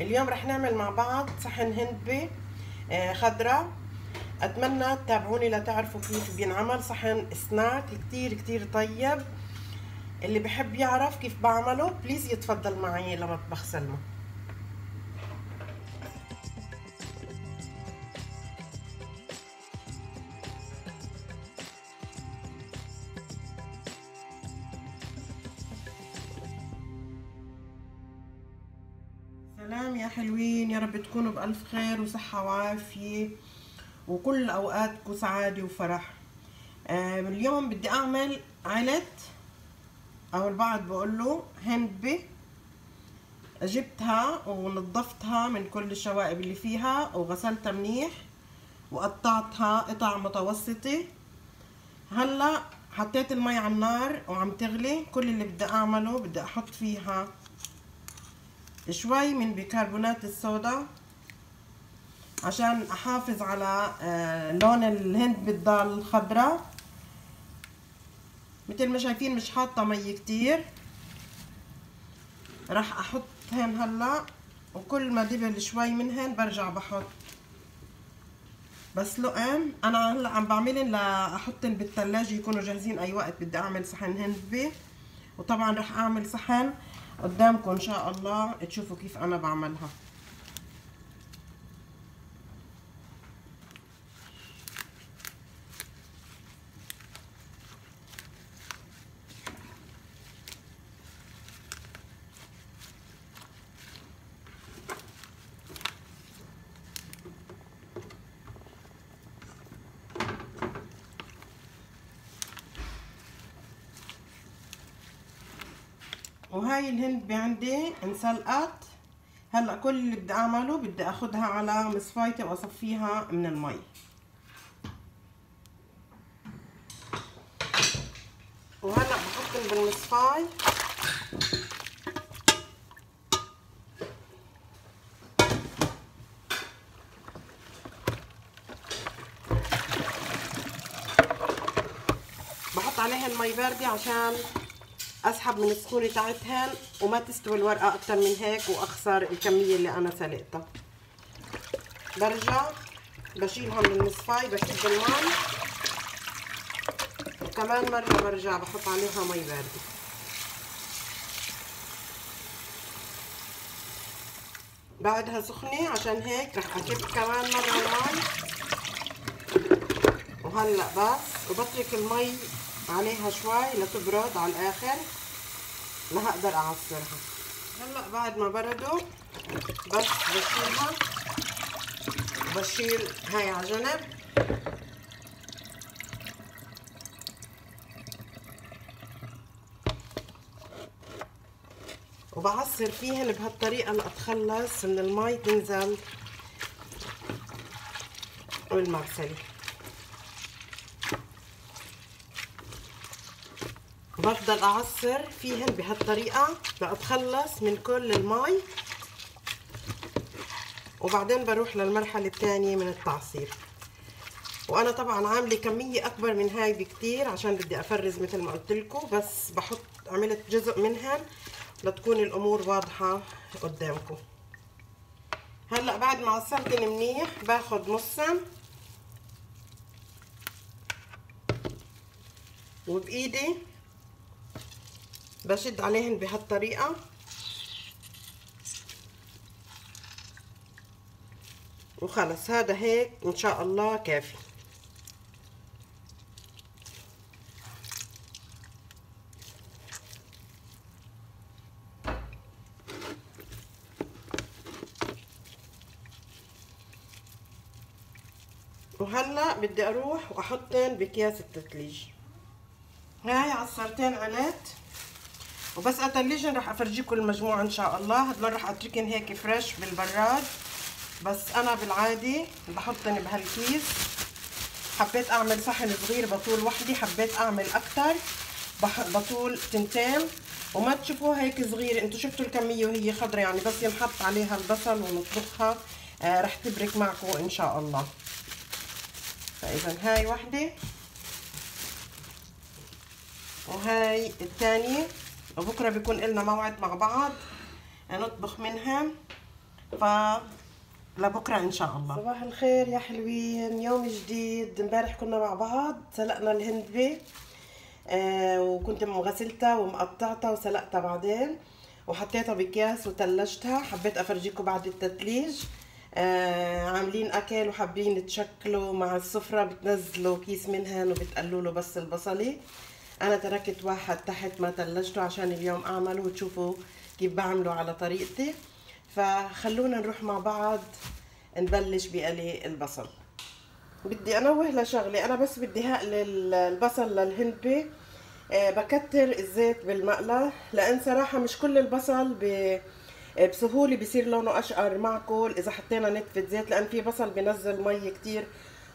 اليوم رح نعمل مع بعض صحن هندبة خضراء. اتمنى تتابعوني لتعرفوا كيف بينعمل صحن سناك كتير كتير طيب. اللي بحب يعرف كيف بعمله بليز يتفضل معي لمطبخ سلمى. سلام يا حلوين، يا رب تكونوا بألف خير وصحة وعافية وكل أوقاتكم سعادة وفرح. اليوم بدي أعمل علت أو البعض بقوله هندبة. جبتها ونظفتها من كل الشوائب اللي فيها وغسلتها منيح وقطعتها قطع متوسطة. هلا حطيت المي على النار وعم تغلي. كل اللي بدي أعمله بدي أحط فيها شوي من بيكربونات الصودا عشان احافظ على لون الهند بالضال الخضراء. مثل ما شايفين مش حاطه مي كتير. راح احط هن هلا، وكل ما دبل شوي منهن برجع بحط. بس لقم انا هلا عم بعملن لاحطن بالثلاجه يكونوا جاهزين اي وقت بدي اعمل صحن هندبة. وطبعا راح اعمل صحن قدامكم ان شاء الله تشوفوا كيف انا بعملها. وهاي الهند عندي انسلقت. هلا كل اللي بدي اعمله بدي اخدها على مصفايتي واصفيها من المي. وهلا بحطهم بالمصفاي. بحط عليها المي باردة عشان اسحب من السخونة تاعتهن وما تستوي الورقة اكتر من هيك واخسر الكمية اللي انا سلقتها. برجع بشيلها من المصفاي، بشد المي وكمان مرة برجع بحط عليها مي باردة. بعدها سخنة عشان هيك رح اكب كمان مرة المي. وهلا بس وبترك المي عليها شوي لتبرد على الاخر لهقدر اعصرها. هلا بعد ما بردوا بس بشيلها، بشيل هاي على جنب. وبعصر فيهن بهالطريقة لأتخلص من المي تنزل والمغسلة. بفضل أعصر فيهن بهالطريقة لأتخلص من كل المي، وبعدين بروح للمرحلة الثانية من التعصير. وأنا طبعا عاملة كمية أكبر من هاي بكتير عشان بدي أفرز مثل ما قلت لكم، بس عملت جزء منهن لتكون الأمور واضحة قدامكم. هلا بعد ما عصرتن منيح باخد نصن وبإيدي بشد عليهن بهالطريقة وخلص. هذا هيك ان شاء الله كافي. وهلا بدي اروح واحطن باكياس التثليج. هاي عصرتين علات وبس اتلجن رح افرجيكم المجموعة ان شاء الله. هدول رح اتركن هيك فريش بالبراد، بس انا بالعادي بحطن بهالكيس. حبيت اعمل صحن صغير بطول وحدي، حبيت اعمل اكتر بطول تنتين وما تشوفوها هيك صغير. انتو شفتوا الكمية وهي خضرة، يعني بس ينحط عليها البصل ونطبخها رح تبرك معكم ان شاء الله. فاذا هاي وحدة وهاي الثانية، وبكره بيكون لنا موعد مع بعض نطبخ منها. ف لبكره ان شاء الله. صباح الخير يا حلوين، يوم جديد. امبارح كنا مع بعض سلقنا الهندبة، وكنت غسلتها ومقطعتها وسلقتها بعدين وحطيتها بكياس وتلجتها. حبيت افرجيكم بعد التتليج. عاملين اكل وحابين تشكلوا مع السفرة، بتنزلوا كيس منهن وبتقلوا له بس البصلي. انا تركت واحد تحت ما تلجته عشان اليوم اعمله وتشوفوا كيف بعمله على طريقتي. فخلونا نروح مع بعض نبلش بقلي البصل. بدي انوه لشغله، انا بس بدي هقلي البصل للهندبة بكتر الزيت بالمقلة، لان صراحة مش كل البصل بسهولة بصير لونه اشقر معكم اذا حطينا نتفة زيت، لان في بصل بنزل مي كتير،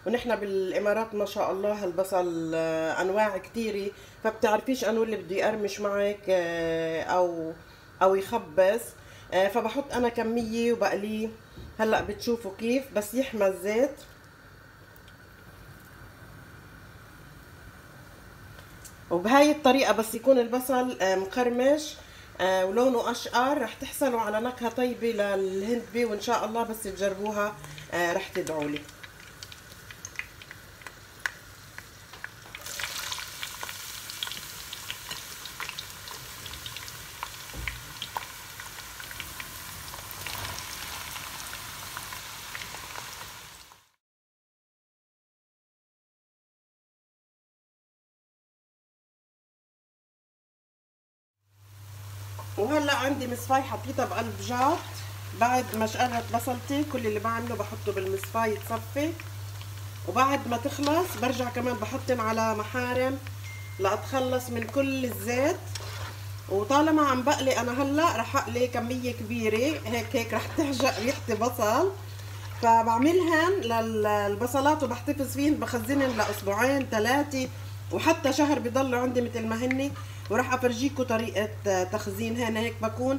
ونحن بالامارات ما شاء الله البصل انواع كتيرة، فبتعرفيش انو اللي بده يقرمش معك او يخبص. فبحط انا كمية وبقليه. هلا بتشوفوا كيف بس يحمى الزيت. وبهاي الطريقة بس يكون البصل مقرمش ولونه اشقر، رح تحصلوا على نكهة طيبة للهندبة، وان شاء الله بس تجربوها رح تدعولي. وهلا عندي مصفاي حطيتها بقلب جار. بعد ما شقرت بصلتي كل اللي بعمله بحطه بالمصفاي يتصفي، وبعد ما تخلص برجع كمان بحطهم على محارم لاتخلص من كل الزيت. وطالما عم بقلي انا هلا رح اقلي كميه كبيره هيك رح تهجق ريحه بصل، فبعملهن للبصلات وبحتفظ فيهن، بخزنهن لاسبوعين 3 وحتى شهر بضلوا عندي مثل ما هني. وراح افرجيكم طريقه تخزينهن. هيك بكون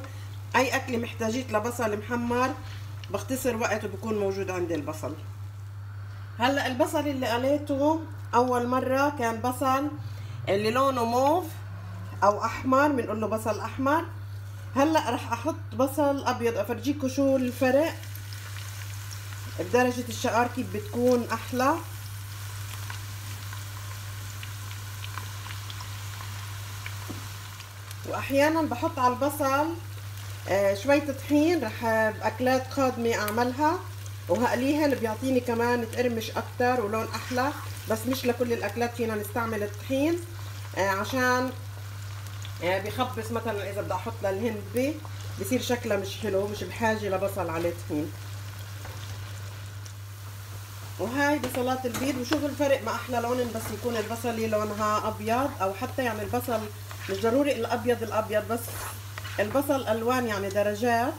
اي اكله محتاجيت لبصل محمر بختصر وقت وبكون موجود عندي البصل. هلا البصل اللي قليته اول مره كان بصل اللي لونه موف او احمر، بنقول له بصل احمر. هلا رح احط بصل ابيض افرجيكم شو الفرق بدرجه الشقار كيف بتكون احلى. واحيانا بحط على البصل شوية طحين، رح باكلات قادمة اعملها وهقليهن بيعطيني كمان تقرمش اكتر ولون احلى، بس مش لكل الاكلات فينا نستعمل الطحين عشان بخبص. مثلا اذا بدي احط للهندبة بصير شكلها مش حلو، مش بحاجة لبصل عليه طحين. وهاي بصلات البيض، وشوفوا الفرق ما احلى لون بس يكون البصلي لونها ابيض، او حتى يعني البصل مش ضروري الابيض بس البصل الوان يعني درجات،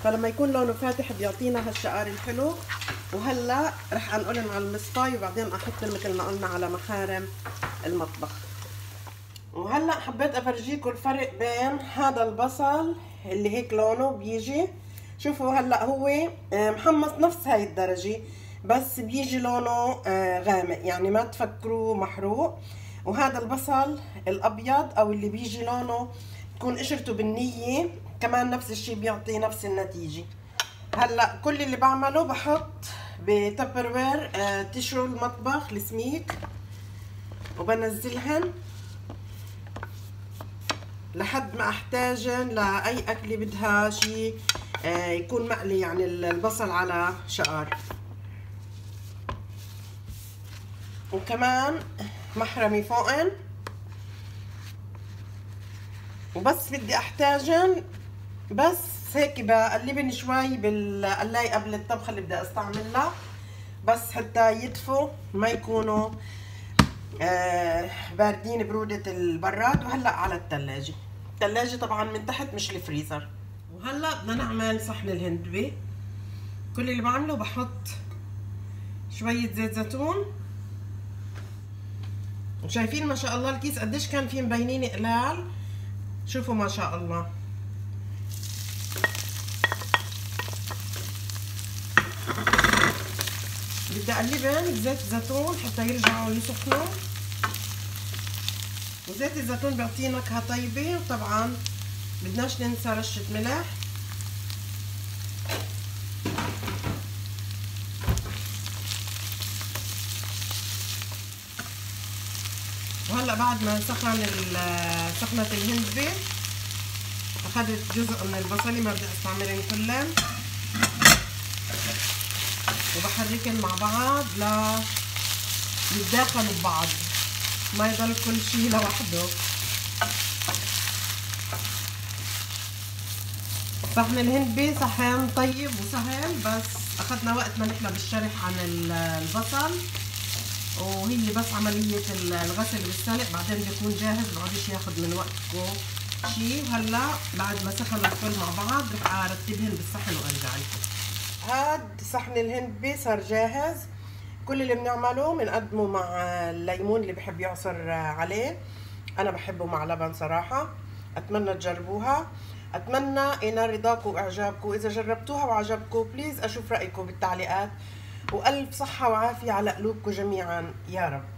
فلما يكون لونه فاتح بيعطينا هالشقار الحلو. وهلا رح انقلن على المصفاي وبعدين احطهم مثل ما قلنا على محارم المطبخ. وهلا حبيت افرجيكم الفرق بين هذا البصل اللي هيك لونه بيجي، شوفوا هلا هو محمص نفس هاي الدرجه بس بيجي لونه غامق، يعني ما تفكروه محروق. وهذا البصل الابيض او اللي بيجي لونه تكون قشرته بالنيه كمان نفس الشيء بيعطي نفس النتيجه. هلا كل اللي بعمله بحط بتبروير تيشو المطبخ السميك وبنزلهن لحد ما احتاجن لاي اكله بدها شيء يكون مقلي، يعني البصل على شقار. وكمان محرمي فوقن، وبس بدي احتاجن بس هيك بقلبن شوي بالقلاية قبل الطبخة اللي بدي استعملها، بس حتى يدفوا ما يكونوا باردين برودة البراد. وهلا على الثلاجة طبعا من تحت مش الفريزر. وهلا بدنا نعمل صحن الهندبة. كل اللي بعمله بحط شوية زيت زيتون، وشايفين ما شاء الله الكيس قديش كان فيه مبينين قلال، شوفوا ما شاء الله. بدي اقلبن بزيت الزيتون حتى يرجعوا يسخنوا، وزيت الزيتون بيعطيه نكهه طيبه. وطبعا بدناش ننسى رشه ملح. هلا بعد ما سخنت الهندبة اخذت جزء من البصلة، ما بدي استعملهم كلهم، وبحركهم مع بعض يتداخلوا ببعض، ما يضل كل شيء لوحده. صحن الهندبة صحن طيب وسهل، بس اخذنا وقتنا نحن بالشرح عن البصل، وهي بس عملية الغسل والسلق بعدين بيكون جاهز، بقعدش ياخد من وقتكم شيء. وهلا بعد ما سخنوا الكل مع بعض رح ارتبهن بالصحن وارجع لكم. هاد صحن الهندبة صار جاهز. كل اللي بنعمله بنقدمه مع الليمون اللي بحب يعصر عليه، انا بحبه مع لبن صراحة. اتمنى تجربوها، اتمنى ينال رضاكم واعجابكم. اذا جربتوها وعجبكم بليز اشوف رايكم بالتعليقات، والف صحة وعافية على قلوبكم جميعا يا رب.